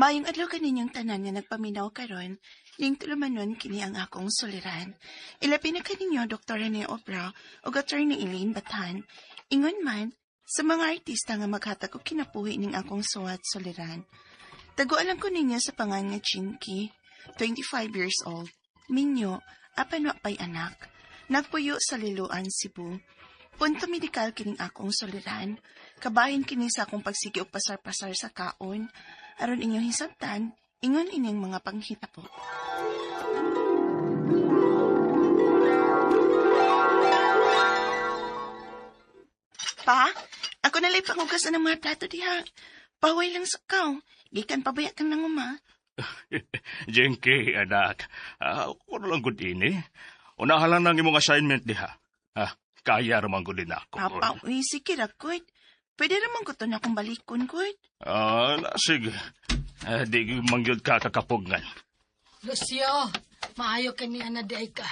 Mayong adlaw kaninyong tanan nga nagpaminaw karon, ning tulumanon kini ang akong suliran. Ilabi na kaninyo Dr. Rene Obra o Attorney Eileen Batan. Ingon man, sa mga artista nga maghatag og kinabuhi ning akong suwat suliran. Tagualan ko ninyo sa pangan nga Chinky, 25 years old. Minyo, apan wa pay anak. Nagpuyo sa Liloan, Cebu. Punto medikal kining akong suliran. Kabahin kini sa akong pagsigi og pasar-pasar sa kaon. Aron inyong hisabtan, ingon ining mga panghitabo. Pa, ako nalay pangugas ng mga plato diha. Paway lang sa kaw. Gikan pabaya kang nanguma. Jenky, anak. Ako lang gud ini. Unahalan nang imong assignment diha. Kaya raman gud din ako. Papa, uy, sige ra, Kurt. Pwede raman ko to na akong balikon, Kurt. Sige. Di mangyod ka kakapugngan. Lucio, maayo ka niya na di ay ka.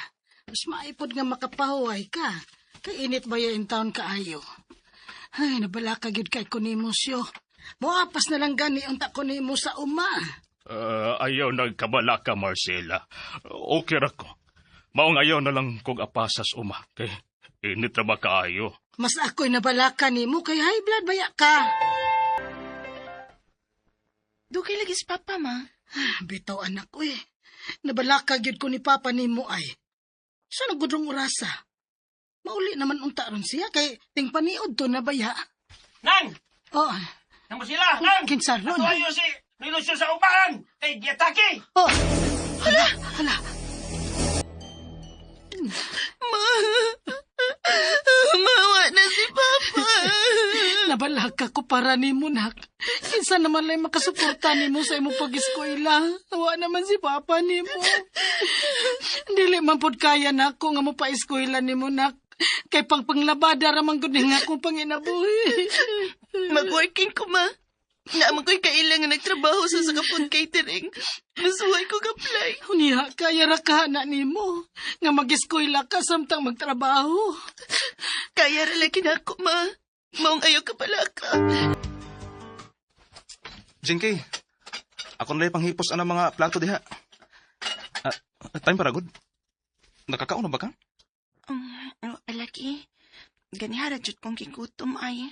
Mas maipod nga makapahuay ka. Kainit ba yung taon kaayo? Ay, nabala ka gyud kay kunimo siyo. Muapas na lang gani ang takunimo sa uma. Ayaw nagkabala ka, Marcela. Okay ra ko. Maong ayaw na lang kong apasas uma. Kay init na ba kaayo? Mas ako'y nabala ka nimo kay high blood baya ka. Dugay lagi si Papa, ma. Bitaw anak ko eh. Nabala ka gyud ko ni Papa nimo ay. Sa nagudrong orasa. Mauli naman unta ron siya kay tingpaniod to na baya. Nang! Oh, Nang sila! Nang! kinsa ron? Tuwayo si Lucio sa upahan! Kay Diataki! Oh, hala. Mawa na si Papa. Nabala ka ko para nimo nak. Kinsa naman lay makasuporta nimo sa imong pag-eskwela. Wa naman si Papa nimo. Dili man pod kaya nako nga mo pa-eskwela nimo nak. Kay panglabada ra man gud nga akong panginabuhi. Mag-working ko, ma. Naman ko'y kailangan nagtrabaho sa food catering. Masuhay ko ka-apply. Unya, kaya ra ka na nimo. Nga mag-eskwela ka samtang magtrabaho. Kaya ralaki na ako, ma. Maong ayaw ka pala ka. Jinky, ako nalay panghipos ang mga plato diha. Time para good. Nakakaon na ba ka? Alaki, ganihara jud kong kikutom ay.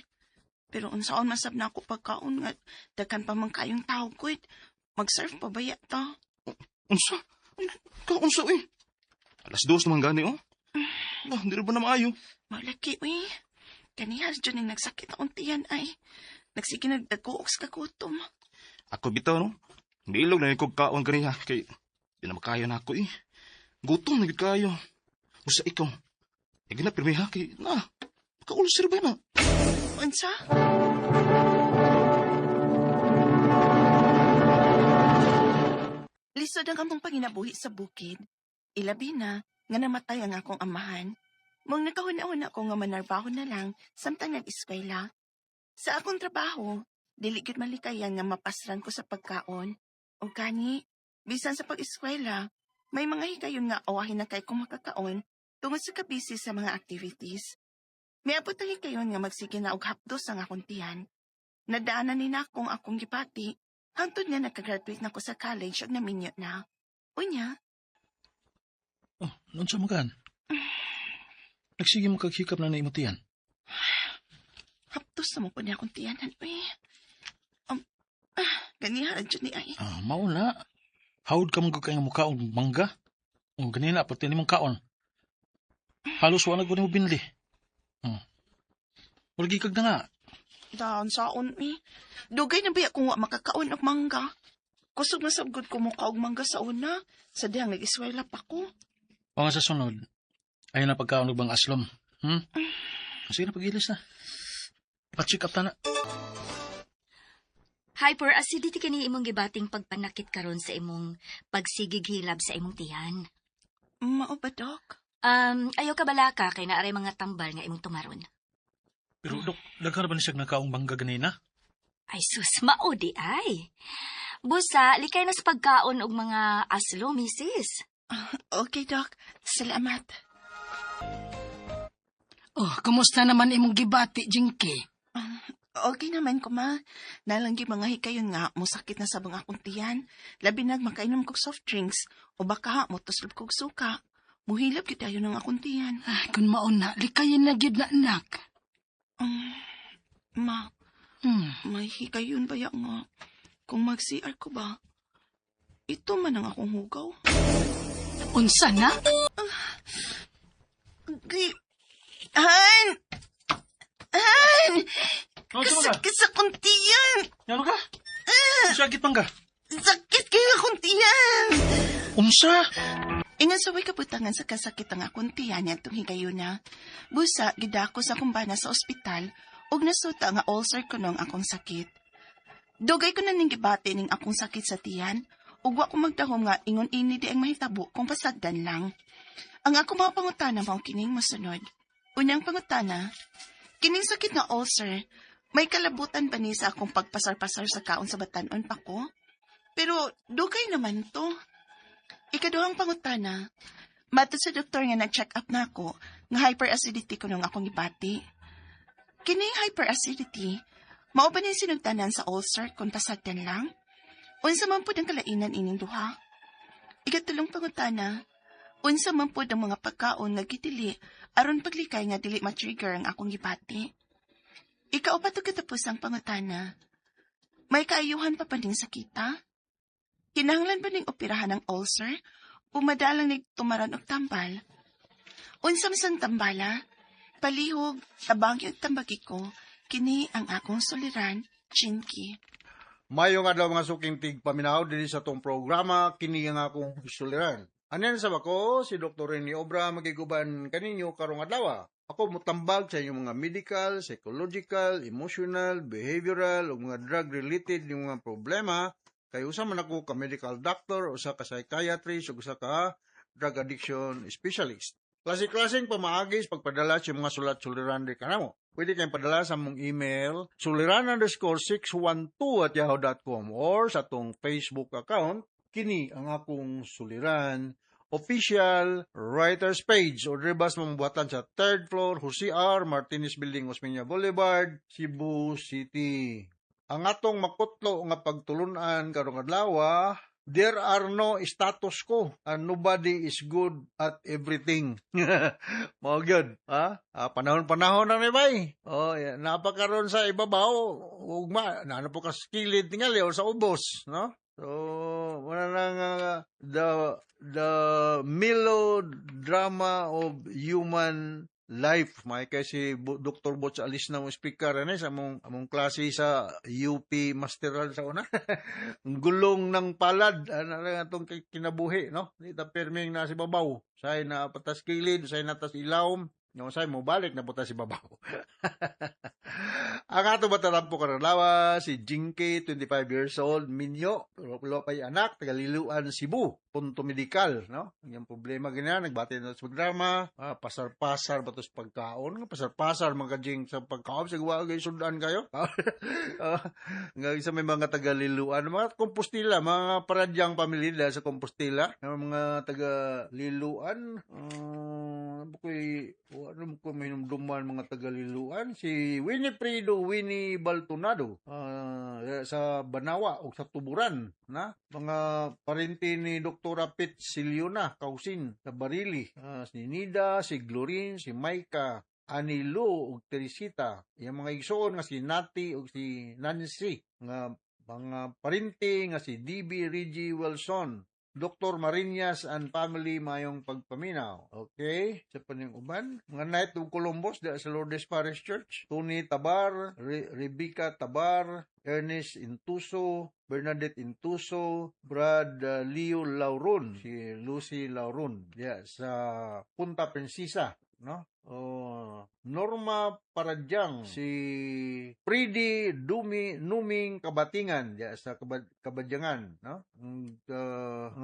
Pero unsaon masab na ako pagkaon nga daghan pa man kayong tao ko. Mag-serve pa baya ta? Unsa? Unsa eh? 2:00 naman gani oh. Hindi rin ba na maayo? Malaki, uy. Ganihara jud ning nagsakit akong tiyan ay. Nagsige nagdagook sa kakutom. Ako bitaw no. Miilog na yung kaon ganiha kay di na makayo na ako eh. Gutom na gid kayo. Usa ikaw. Gina pirmiha kay na. Makaulsir ba na? Unsa? Lisod ang among panginabuhi sa bukid. Ilabi na nga namatay ang akong amahan. Mong nakahuna-una ko nga manarbaho na lang samtang nag-eskwela. Sa akong trabaho, dili gyud malikayan nga mapasran ko sa pagkaon. O kani, bisan sa pag-eskwela, may mga higayon nga awahin na kay kung makakaon tungod sa kabisi sa mga activities. May abot ang higayon nga magsige na og hapdos ang akong tiyan. Nadaanan ni na akong gipati, hangtod nga nagka-graduate na ko sa college ug naminyo na. Unya. Oh, nunsa mo kan? Nagsige mo kaghikap na naimutian. Hapdos na mo pa niya akong tiyanan, uy. Ganihan dyan ni ay. Mao na. Hawd ka mong kay nga mukaon mangga. O ganina pati ni mong kaon. Halos wala ko ni mo binili. Wala gikag na nga. Daan saon, eh. Dugay na ba kung wa makakaon og mangga? Kusog na sabgod ko mukha og mangga sa una. Sa dihang nag-iswela pa ko. O nga sa sunod, ayaw na pagkaon og bang aslom. Sige na pag-ilis na. Pa-check up ta na. Hyperacidity kani imong gibating pagpanakit karon sa imong pagsigig hilab sa imong tiyan. Mao ba, Dok? Ayaw ka bala ka kay naaray mga tambal nga imong tumaron. Pero dok, daghan ba ni siya nakaong bangga ganina? Ay sus, mao di ay. Busa, likay na sa pagkaon og mga aslo, misis. Okay, Dok. Salamat. Oh, kumusta naman imong gibati, Jinky? Okay naman ko, ma. Nalanggi mga hikayon nga, musakit na sabang akong tiyan. Labi nag makainom kog soft drinks, o baka motoslop kog suka. Muhilap kita yun ng akong tiyan. Ay, kung mauna, likayin na gyud na anak. Ma, Hmm. may hikayon ba ya nga? Kung mag-CR ko ba, ito man ang akong hugaw. Unsa na? Han! Han! Ano ka? Sakit sa akong tiyan! Ano ka? Sakit man ka? Sakit kaya akong tiyan! Unsa? Ingon sa way kabutangan sa kasakit ang akong tiyan niya itong higayon na. Busa, gidako sa kumbana sa ospital, ug nasuta nga ulcer ko nung akong sakit. Dugay ko na ning gibati ning akong sakit sa tiyan, ug wa ko magdahom nga ingon ini di ang mahitabo kung pasagdan lang. Ang ako mga pangutana mao kining masunod. Unyang pangutana, kining sakit nga ulcer, may kalabutan ba ni sa akong pagpasar-pasar sa kaon sa batanon pa ko? Pero dugay naman to. Ikaduhang pangutana, matud sa doktor nga nag-check up na ako nga hyperacidity ko nung akong ibati. Kining hyperacidity, mao ba ning sinugdanan sa ulcer kung pasagdan lang? Unsa man pud ang kalainan ining duha? Ikatulong pangutana, unsa man pud ang mga pagkaon nga gitili aron paglikay nga dili ma-trigger ang akong gibati? Ikaupat ug katapusang pangutana, may kaayuhan pa ning sakita? Kinahanglan ba ning operahan ng ulcer o madalang tumaran og tambal? Unsa man tambala? Palihog, tabang yung tambagi ko, kini ang akong suliran, Chinky. Mayong adlaw mga suking tig paminaw diri sa tong programa kini nga akong suliran. Anan sa bako si Dr. Rene Obra magiguban kaninyo karong adlaw. Ako mutambag sa inyong mga medical, psychological, emotional, behavioral ug mga drug related yung mga problema kay usa man ako ka medical doctor, usa ka psychiatrist ug usa ka drug addiction specialist. Klase-klaseng pamaagis pagpadala sa mga sulat-suliran di kanamo. Pwede kayong padala sa mong email, suliran_612@yahoo.com or sa tong Facebook account, kini ang akong suliran, official writers page o rebas mamubuhatan sa 3rd floor, Jose R. Martinez Building, Osmeña Boulevard, Cebu City. Ang atong makutlo nga pagtulunan karong adlaw, there are no status quo and nobody is good at everything. Mao gyud, ha? Panahon-panahon na ni bay. Oh, napakaron sa ibabaw, ugma, na po ka skilled tingali or sa ubos, no? So, wala nang the melodrama of human life. May kasi Dr. Bots alis na mong speaker sa among klase sa UP Masteral sa una. Ang gulong ng palad ano lang atong kinabuhi, no? Di ta perming na si babaw. Say na patas kilid, say na tas ilawom. No, say mo balik na puta si babaw. Ang ato bataran po karalawa, si Jinky, 25 years old, Minyo, pero pa'y anak, tagaliluan Cebu, punto medikal, no? Yung problema ganyan, nagbati na sa programa, pasar-pasar ba ito sa pagkaon? Pasar-pasar, mga Jing, sa pagkaon, sigwa, sundan kayo? Nga isa may mga tagaliluan, mga Compostela, mga paradyang pamilya sa Compostela, mga tagaliluan, ano ko may numduman mga tagaliluan, si Winnie Baltonado sa Banawa o sa Tuburan, na mga parente ni Dr. Pit Siliona Kausin sa Barili, si Nida, si Glorin, si Maika, Anilo ug Teresita, yung mga igsoon nga si Nati ug si Nancy, nga mga parente nga si DB Reggie Wilson, Dr. Marinas and family mayong pagpaminaw. Okay? Sa paning uban. Mga Knight of Columbus da sa Lourdes Parish Church. Tony Tabar, Rebecca Tabar, Ernest Intuso, Bernadette Intuso, Brad Leo Lauron, si Lucy Lauron. Sa Punta Princesa. No? Norma Paradyang, si Pridi Numing Kabatingan sa Kabadyangan, no? Ang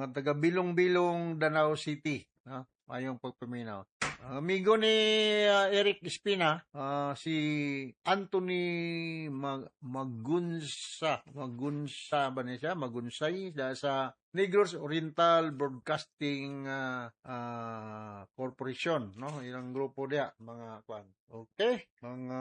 taga Bilong-Bilong Danau City, no? Ayong pagpaminaw. Amigo ni Eric Espina, si Anthony Magunsa ba niya siya? Magunsay sa Negros Oriental Broadcasting Corporation, no? Ilang grupo dia, mga kwan. Okay, mga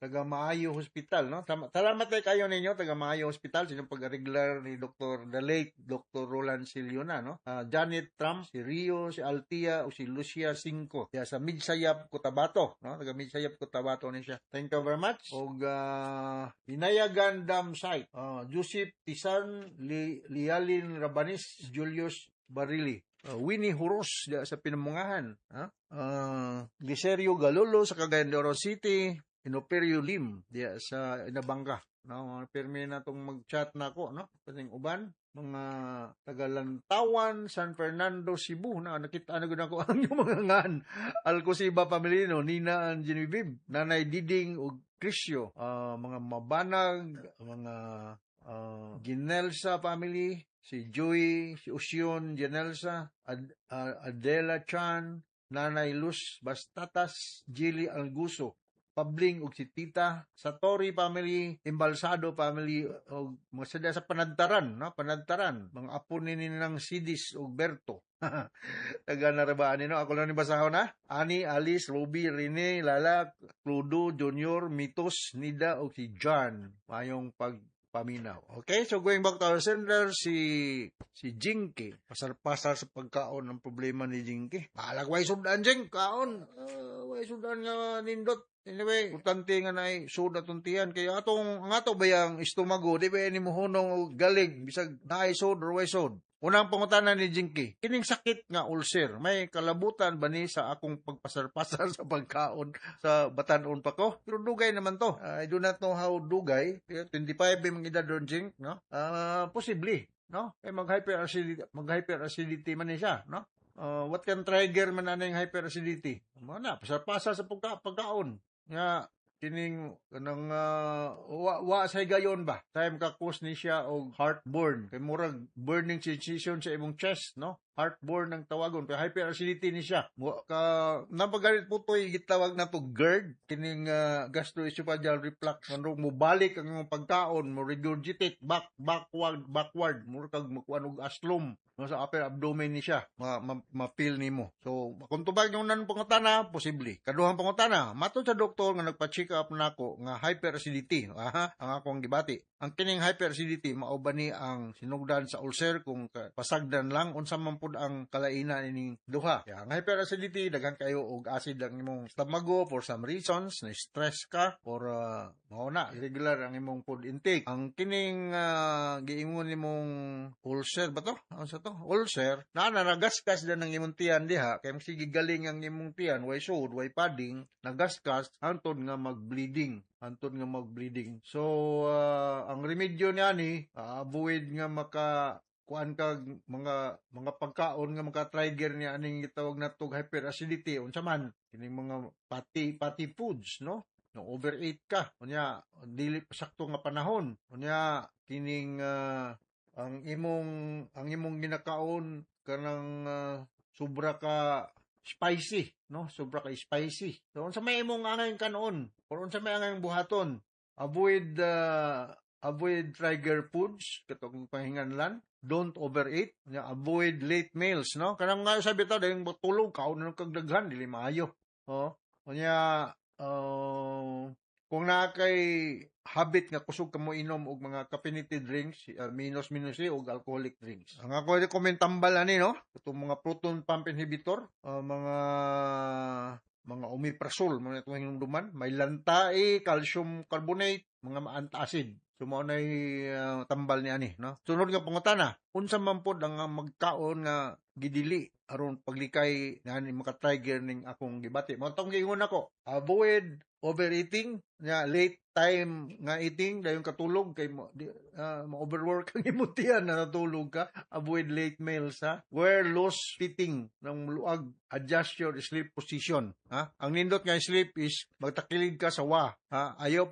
taga Maayo Hospital, no? Salamat kayo ninyo, taga Maayo Hospital, sinong pag-regular ni the late Dr. Roland Siliona, no? Janet Trump, si Rio, si Altia, o si Lucia Cinco. Kaya sa Midsayap, Cotabato, no? Taga Midsayap, Cotabato ni siya. Thank you very much. O Inayagan Dam Site, Joseph Tisan, Lialin Rabanis, Julius Barili. Winnie Huros sa Pinamungahan, Liserio Galolo sa Cagayan de Oro City, Inoperio Lim diya sa Inabanga, no? Permi na tong mag-chat na ako, no? Kaning uban mga Tagalantawan, San Fernando, Cebu, na nakita na gud ako ang yung mga ngan Alcosiba Pamilino, Nina and Genevieve, Nanay Diding ug Crisio, mga Mabanag, mga Ginelsa family, si Joey, si Usion Ginelsa, Adela Chan, Nanay Luz Bastatas, Jilly Alguso, Pabling ug si Tita, Satori family, Embalsado family, og mga sadya sa Panadtaran, no? Panadtaran, mga apo ni nilang Sidis ug Berto. Taga narabaan no? Ako lang ni basahon na. Ani, Alice, Ruby, Rene, Lala, Cludo, Junior, Mitos, Nida ug si John. Mayong paminaw. Okay, so going back to our sender, si Jinky. Pasar-pasar sa pagkaon ng problema ni Jinky. Malagway sudan, Jink, kaon. Way sudan nga nindot. Anyway, utante nga na suda tuntian. Kaya ang ato ba yung istomago, di ba ni mohunong o galing, bisag na sod or way sod. Unang pangutanan ni Jinky, kining sakit nga ulcer, may kalabutan ba ni sa akong pagpasar-pasar sa pagkaon sa batanon pa ko? Pero dugay naman to. I do not know how dugay. 25 yung edad doon, Jink, no? Possibly, no? Kaya mag-hyperacidity man ni siya, no? What can trigger man na yung hyperacidity? Mana, pasar-pasar sa pagkaon. Nga, kining kanang wa sa gayon ba time kakos ni siya og heartburn kay murag burning sensation sa imong chest, no? Heartburn ang tawagon, kay hyperacidity ni siya. Napagalit po to'y gitawag na to GERD, kining gastroesophageal reflux. Kung mo balik ang imong pagkaon, mo regurgitate backward, murag kag makuan og aslom sa upper abdomen ni siya, ma-feel nimo. So, kung tubag yung nan pangutana, posible. Kaduhang pangutana, matod sa doktor nga nagpa-check up nako nga hyperacidity, ang akong gibati. Ang kining hyperacidity mao ba ni ang sinugdan sa ulcer kung pasagdan lang unsa man pud ang kalainan ining duha. Kaya ang hyperacidity daghan kayo og acid ang imong stomago for some reasons, na stress ka or mao na irregular ang imong food intake. Ang kining giingon nimong ulcer ba to? Ano sa to? Ulcer na nagaskas dan ang imong tiyan diha kay sige galing ang imong tiyan way sod, way padding, nagaskas hantod nga mag-bleeding. So, ang remedyo niya ni, avoid nga kuan kag mga pagkaon nga maka-trigger niya aning gitawag na tog hyperacidity. Unsa man, kining mga fatty foods, no? No overeat ka. Unya, dili sakto nga panahon. Unya, kining ang imong ginakaon kanang sobra ka spicy, no? Sobra ka spicy. So, unsa may imong angay kanon? Or unsa may angay buhaton? Avoid trigger foods, katong pahinganlan. Don't overeat. Avoid late meals, no? Kanang nga sabi ta dahil matulog kaon na kag daghan dili maayo. Unya kung na kay habit nga kusog ka mo inom og mga caffeinated drinks, minus-minusi og alcoholic drinks. Ang ako recommend tambal ani, no? Itong mga proton pump inhibitor, mga omeprazole, mga itong hinumduman, may lantai, calcium carbonate, mga antacid. So, mo na tambal ni ani, no? Sunod nga pangutana, unsa man pod ang magkaon nga gidili aron paglikay na maka-trigger ning akong gibati. Mo tong giingon ako, avoid overeating, late time nga eating dayon katulog kay ma-overwork ang imong na natulog ka. Avoid late meals, ha. Wear loose fitting ng luag, adjust your sleep position, ha. Ang nindot nga sleep is magtakilig ka sa ayaw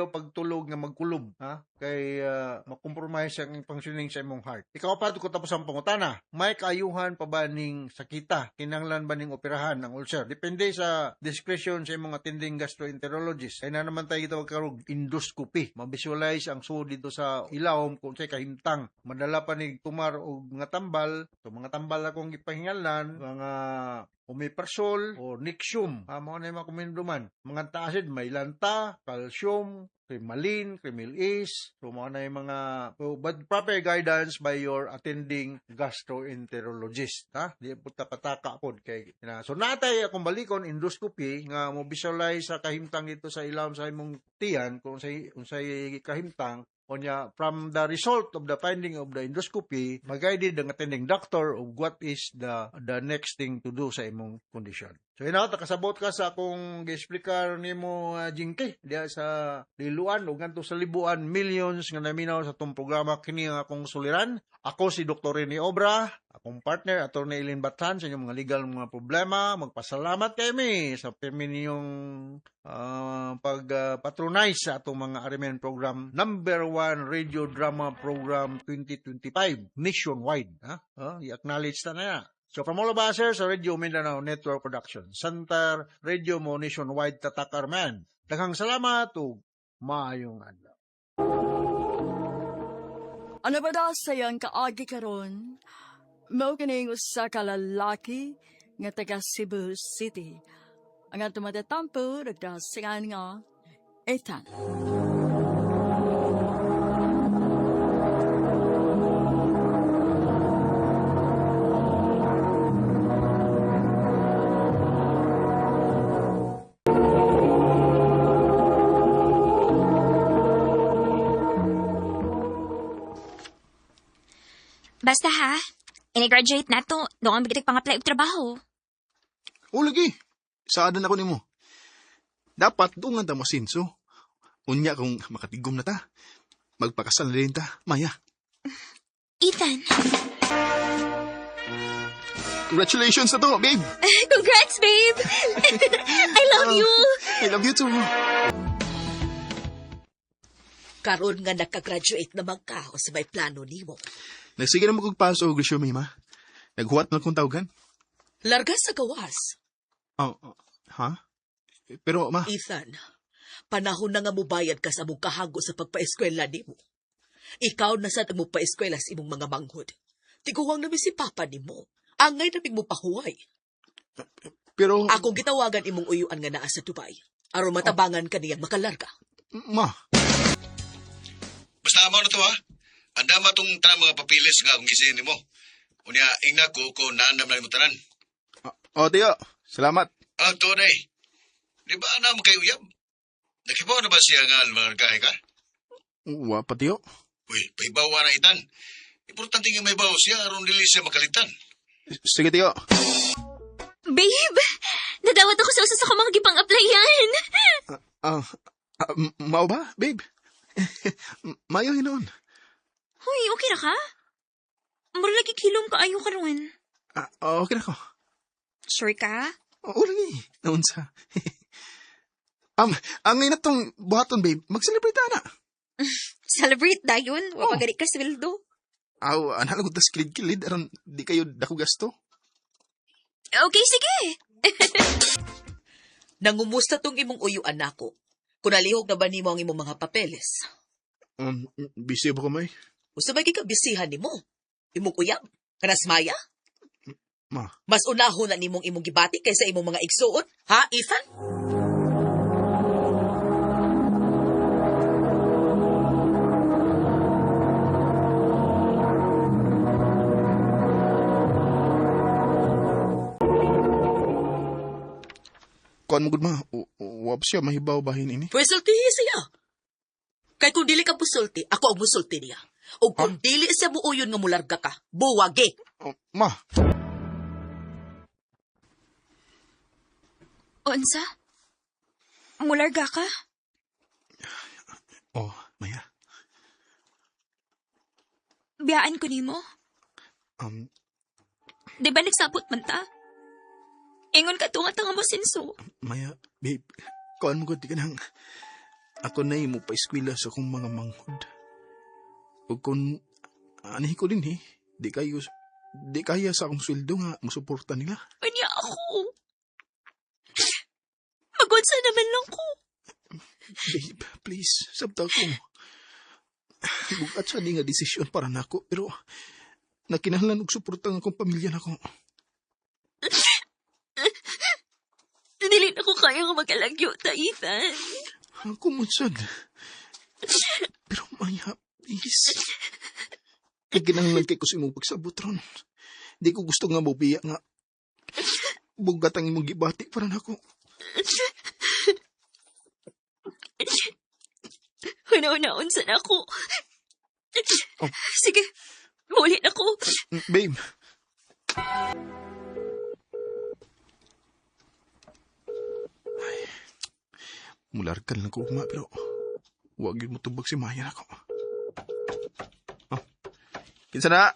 pagtulog nga magkulob, ha, kay makompromise ang functioning sa imong heart. Ikaw Kaupat ko tapos ang pangutana. May kaayuhan pa ba ning sakita? Kinanglan ba ning operahan ang ulcer? Depende sa discretion sa imong attending gastroenterologist. Kaya na naman tayo gitawag karong endoscopy. Mabisualize ang sud dito sa ilawom kung sa'y kahimtang. Madala pa ni tumar o mga tambal. So, mga tambal akong ipahingalan, mga omeprazole o Nexium. Mga na yung mga kuminduman. Mga taasid, may lanta, calcium, Crimalin, Crimil-Is. So, mga na yung mga but proper guidance by your attending gastroenterologist. Ha? Di po tapataka po. Kay, so, natay akong balikon, endoscopy, nga mo visualize sa kahimtang dito sa ilawom sa imong tiyan, kung say kahimtang, Onya, from the result of the finding of the endoscopy, mag-guided ang attending doctor of what is the next thing to do sa imong condition. So, nakasabot ka sa akong gi-explicar nimo Jinky, diya sa liluan, o ganito sa libuan, millions nga naminaw sa itong programa kini nga akong suliran. Ako si Dr. Rene Obra, akong partner, Atty. Eileen Bathan, sa inyong mga legal mga problema. Magpasalamat kami sa permi ninyong pag-patronize sa atong mga Arimen program. Number 1 radio drama program 2025 nationwide. I-acknowledge na na. So from all of us here sa Radio Mindanao Network Production, Santa Radio mo nationwide tatak arman. Daghang salamat ug maayong adlaw. Ano ba daw sayang kaagi karon? Mao kining usa ka lalaki nga taga Cebu City. Ang atong matatampo nagdasingan nga Ethan. Basta ha, ini-graduate na to, doon ang bigitig pang-apply og trabaho. O lagi, saadan ako nimo. Dapat doon nga ta masinso. Unya kung makatigom na ta, magpakasal na rin ta, Maya. Ethan. Congratulations na to, babe. Congrats, babe. I love you. I love you too. Karon nga nakagraduate naman ka o sa may plano nimo. Nagsige na magpagpaso og resume, ma. Naghuwat na kong tawagan. Larga sa gawas. Ha? Pero, ma... Ethan, panahon na nga mubayad ka sa mong kahago sa pagpa-eskwela nimo. Ikaw na sa nagmupa-eskwela sa imong mga manghod. Tiguwang namin si papa nimo. Angay namin mo pahuway. Pero... Akong gitawagan imong uyuan nga naa sa Dubai. Aron matabangan ka niyang makalarga. Ma. Basta mo na to ha. Anda matong tanang mga papilis nga kung gisihin mo. Unya, ingna ko kung naandam na mo tanan. Tiyo. Salamat. Tunay. Di ba na mo kayo uyab? Nakibaw na ba siya nga malargahe ka? Wapa, tiyo. Uy, paibawa na itan. Importante nga may bawa siya aron dili siya makalitan. Sige, tiyo. Babe, nadawat ako sa usa sa mga gipang-applyan. Mao ba, babe? Mayo hinon. Hoy, okay ra ka? Mura lagi kilom ka ayo karon. Okay na ko. Sure ka? Oo lagi. Naunsa. Ang ngayon natong buhaton, babe. Mag-celebrate na. Celebrate dayon? Wapagari ka sweldo? Anak ko tas kilid-kilid. Aron di kayo dako gasto. Okay, sige. Nangumusta tong imong uyuan nako. Kung nalihog na ba nimo ang imong mga papeles? Busy ba ko, may? Usa ba ka bisihan nimo? Imong uyab? Kanas Maya? Ma. Mas unahon na nimong imong gibati kaysa imong mga igsuon? Ha, Ethan? Kuan mo gud ma. Wap siya mahibaw bahin ini. Pusultihi siya. Kay kung dili ka pusulti, ako ang musulti niya. O kung dili siya buuyon nga mularga ka, buwagi. Ma. Unsa? Mularga ka? Maya. Biyaan ko nimo? Di ba nagsabot man ta? Ingon ka tunga tanga mo sinso. Maya, babe, kuan mo gud ka nang ako na mo pa eskwela sa akong mga manghod. O kung anihi ko din Di kaya sa akong sweldo nga musuporta nila. Anya ako. Magunsa naman lang ko. Babe, please, sabta ko. Bukat sa di nga desisyon para nako, pero nakinahanglan og suporta ng akong pamilya nako. Dili na ko kaya nga magalagyo ta, Ethan. Ako munsad. Pero Maya, please. Naginahanglan kay ko sa imong pagsabot ron. Di ko gusto nga mabiya nga bugat ang imong gibati para nako. Una-unaon sa ako. Sige, muli na ko. Babe. Ay, mularkan lang ko ugma, pero huwag yun mo tubag si Maya na ko. Oh, kinsa na?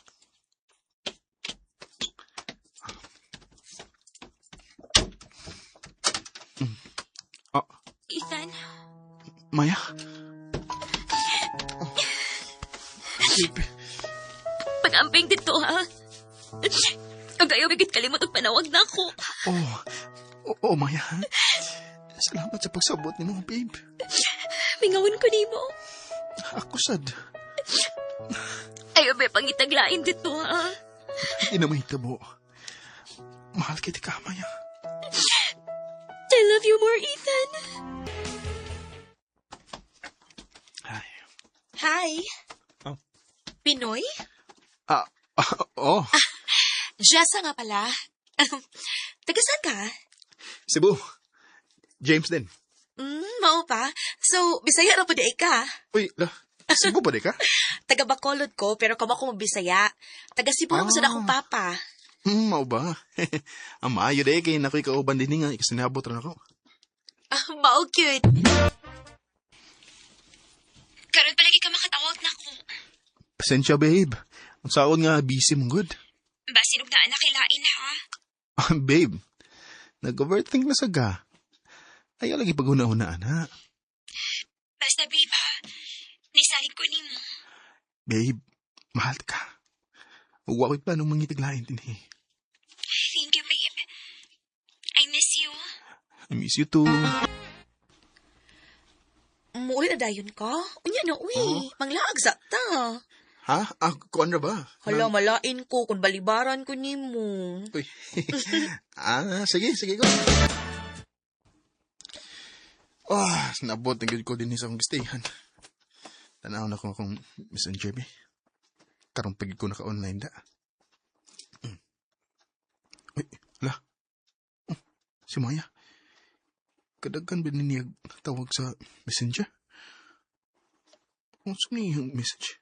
Oh, Ethan, Maya? Babe. pag-amping dito, ha? Ang kayo bigit kalimot og panawag na ako. Oh, Maya. Salamat sa pagsabot ni mo, babe. Mingawin ko nimo. Ako sad. Ayaw ba pangitaglain dito, ha? Hindi na mahitabo. Mahal kita ka, Maya. I love you more, Ethan. Hi. Oh. Pinoy? Oh. Jessa nga pala. Taga saan ka? Cebu. James din. Mao pa. So, Bisaya na po di ka. Uy, Cebu ba di ka? Taga Bacolod ko, pero kamo ko Bisaya. Taga Cebu lang sa akong papa. Mao ba? Ang maayo di kay nakoy kauban din nga ikasinabot ron ako. Mao cute. Karon palagi ka makatawag na ko. Pasensya, babe. Ang saon nga busy mong good. Basin og daan na kilain, ha? Babe, nag-overthink na sa ga. Ayaw lagi paghuna-hunaan, ha? Basta, babe, ha? Nisalig ko ni mo. Babe, mahal ka. Huwag ako'y planong mangitiglain din, eh. Thank you, babe. I miss you. I miss you too. Muli na dayon ka? Unya na, uy. Manglaag sa ta. Ha? Kuan na ba? Hala, malain ko kung balibaran ko ni mo. Uy. Sige ko. Nabot na ko din sa akong stayhan. Tanaw na ko akong messenger, be. Karong pagid ko naka-online da. Uy, hala. Si Maya. Kadagkan ba niya tawag sa messenger? Kung saan yung message?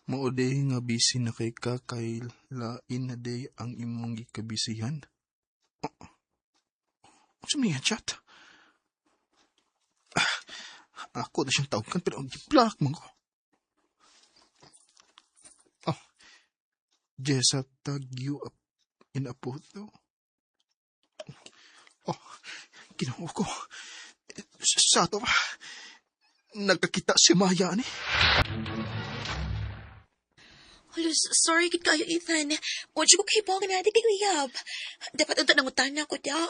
Maoday nga busy na kay ka kay lain na day ang imong gikabisihan. Saan niya chat? Ako na siyang tawagan pero ang block mo ko. Jessa tag you up in a photo. Ginawa ko. Sa to ba? Nagkakita si Maya ni. Sorry kid kayo, Ethan. Huwag ko kayo po natin kay Uyab. Dapat unta nangutan na ako da.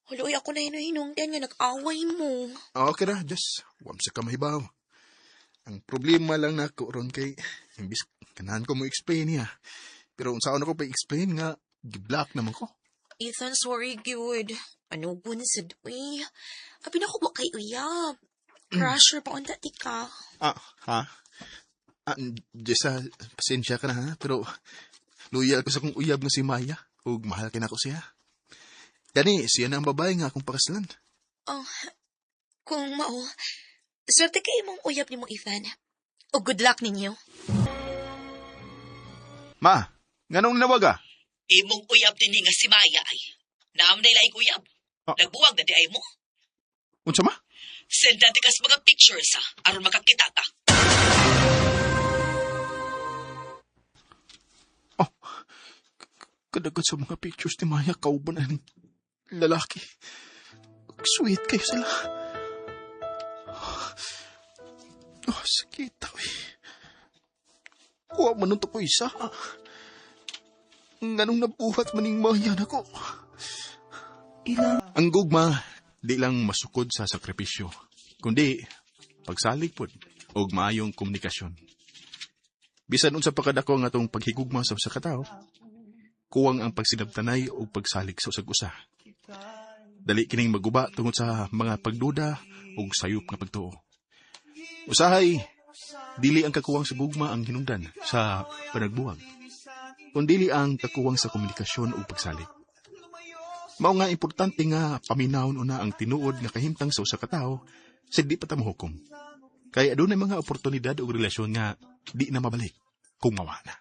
Huloy ako na hinundan nga nag-away mo. Okay ra, just wam sa kamahibaw. Ang problema lang na ko ron kay imbis kanahan ko mo explain niya. Pero unsaon ako pa explain nga gi-block naman ko. Ethan, sorry good. Ano po na sa doy? Abi na ko ba kay Uyab? Crusher pa unta ti ka. Ha? Jessa, pasensya ka na ha, pero loyal ko sa kong uyab nga si Maya, ug mahal ka na ko siya. Gani, siya na ang babae nga akong pakaslan. Kung mao, swerte kayo mong uyab ni mo, Ethan. O good luck ninyo. Ma, nganong nawaga? Imong uyab din nga si Maya ay. Naam na ilaing uyab. Nagbuwag na di ay mo. Unsa ma? Send natin kas mga pictures ha, aron makakita ta. Kadagat sa mga pictures ni Maya, kauban na ng lalaki. Sweet kayo sila. Sakit ako eh. Kuha man nung ko isa. Nganong nabuhat maning mayan ako. Ang gugma, di lang masukod sa sakripisyo, kundi pagsalig pod og maayong komunikasyon. Bisan unsa pa kadako nga atong paghigugma sa usa ka tawo, kuwang ang pagsinabtanay o pagsalig sa usag-usa. Dali kining maguba tungod sa mga pagduda o sayop nga pagtuo. Usahay, dili ang kakuwang sa gugma ang hinungdan sa panagbuwag, kundi ang kakuwang sa komunikasyon o pagsalig. Mao nga importante nga paminawon una ang tinuod nga kahimtang sa usa ka tawo sa di pa ta mahukom. Kaya adunay mga oportunidad o relasyon nga di na mabalik kung mawa na.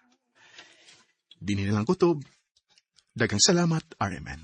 Dini nilang kutob. Daghang salamat, RMN.